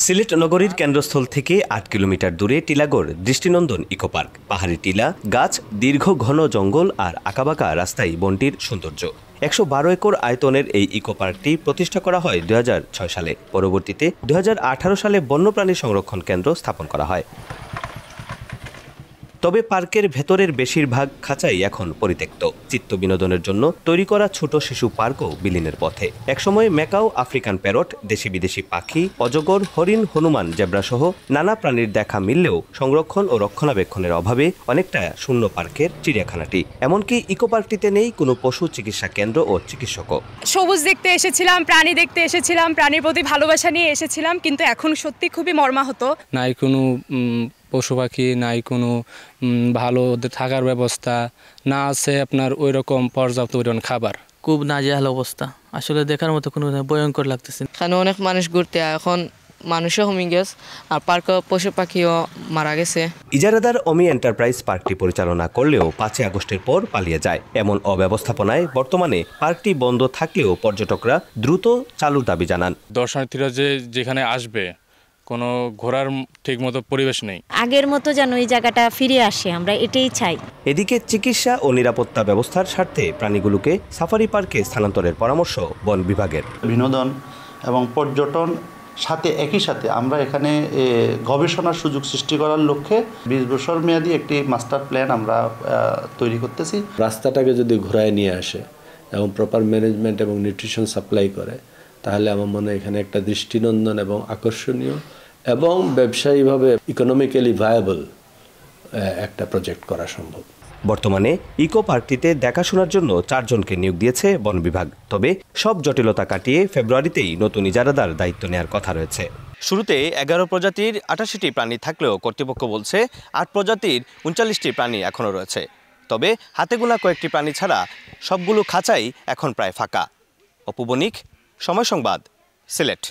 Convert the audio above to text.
সিলেট নগরীর কেন্দ্রস্থল থেকে ৮ কিলোমিটার দূরে টিলাগড় দৃষ্টিনন্দন ইকো পার্ক। পাহাড়ি টিলা, গাছ, দীর্ঘ ঘন জঙ্গল আর আঁকাবাঁকা রাস্তায় বনটির সৌন্দর্য। ১১২ একর আয়তনের এই ইকো পার্কটি প্রতিষ্ঠা করা হয় ২০০৬ সালে। পরবর্তীতে ২০১৮ সালে বন্যপ্রাণী সংরক্ষণ কেন্দ্র স্থাপন করা হয়। তবে পার্কের ভেতরের বেশিরভাগ খাঁচাই এখন পরিত্যক্ত। চিত্ত বিনোদনের জন্য তৈরি করা ছোট শিশু পার্কও বিলীনের পথে। একসময় ম্যাকাও, আফ্রিকান প্যারট, দেশি বিদেশি পাখি, অজগর, হরিণ, হনুমান, জেব্রা সহ নানা প্রাণীর দেখা মিললেও সংরক্ষণ ও রক্ষণাবেক্ষণের অভাবে অনেকটা শূন্য পার্কের চিড়িয়াখানাটি। এমনকি ইকো পার্কটিতে নেই কোনো পশু চিকিৎসা কেন্দ্র ও চিকিৎসকও। সবুজ দেখতে এসেছিলাম, প্রাণী দেখতে এসেছিলাম, প্রাণীর প্রতি ভালোবাসা নিয়ে এসেছিলাম, কিন্তু এখন সত্যি খুবই মর্মাহত। নাই কোনো পশু পাখি, নাই কোনো ভালো থাকার ব্যবস্থা, না আছে আপনার ওই রকম পর্যাপ্ত পরিমাণ খাবার। খুব নাজেহাল অবস্থা, আসলে দেখার মতো কোনো ভয়ঙ্কর লাগতেছে। এখানে অনেক মানুষ ঘুরতে, এখন মানুষও কমে গেছে আর পার্কে পশু পাখিও মারা গেছে। ইজারাদার অমি এন্টারপ্রাইজ পার্কটি পরিচালনা করলেও ৫ আগস্টের পর পালিয়ে যায়। এমন অব্যবস্থাপনায় বর্তমানে পার্কটি বন্ধ থাকলেও পর্যটকরা দ্রুত চালুর দাবি জানান। দর্শনার্থীরা যেখানে আসবে কোনো ঘোরার ঠিকমতো পরিবেশ নেই। আগের মতো যেন এই জায়গাটা ফিরে আসে, আমরা এটাই চাই। এদিকে চিকিৎসা ও নিরাপত্তা ব্যবস্থার স্বার্থে প্রাণীগুলোকে সাফারি পার্কে স্থানান্তরের পরামর্শ বন বিভাগের। বিনোদন এবং পর্যটন একই সাথে আমরা এখানে গবেষণার সুযোগ সৃষ্টি করার লক্ষ্যে ২০ বছর মেয়াদী একটি মাস্টার প্ল্যান আমরা তৈরি করতেছি। রাস্তাটাকে যদি ঘোরায় নিয়ে আসে এবং প্রপার ম্যানেজমেন্ট এবং নিউট্রিশন সাপ্লাই করে, তাহলে আমার মনে হয় এখানে একটা দৃষ্টিনন্দন এবং আকর্ষণীয় এবং ব্যবসায়ীভাবে ইকোনমিক্যালি ভায়াবল একটা প্রজেক্ট করা সম্ভব। বর্তমানে ইকো পার্কটিতে দেখাশোনার জন্য ৪ জনকে নিয়োগ দিয়েছে বন বিভাগ। তবে সব জটিলতা কাটিয়ে ফেব্রুয়ারিতেই নতুন ইজারাদার দায়িত্ব নেওয়ার কথা রয়েছে। শুরুতে ১১ প্রজাতির ৮৮টি প্রাণী থাকলেও কর্তৃপক্ষ বলছে ৮ প্রজাতির ৩৯টি প্রাণী এখনও রয়েছে। তবে হাতে গোনা কয়েকটি প্রাণী ছাড়া সবগুলো খাঁচাই এখন প্রায় ফাঁকা। অপু বণিক, সময় সংবাদ, সিলেট।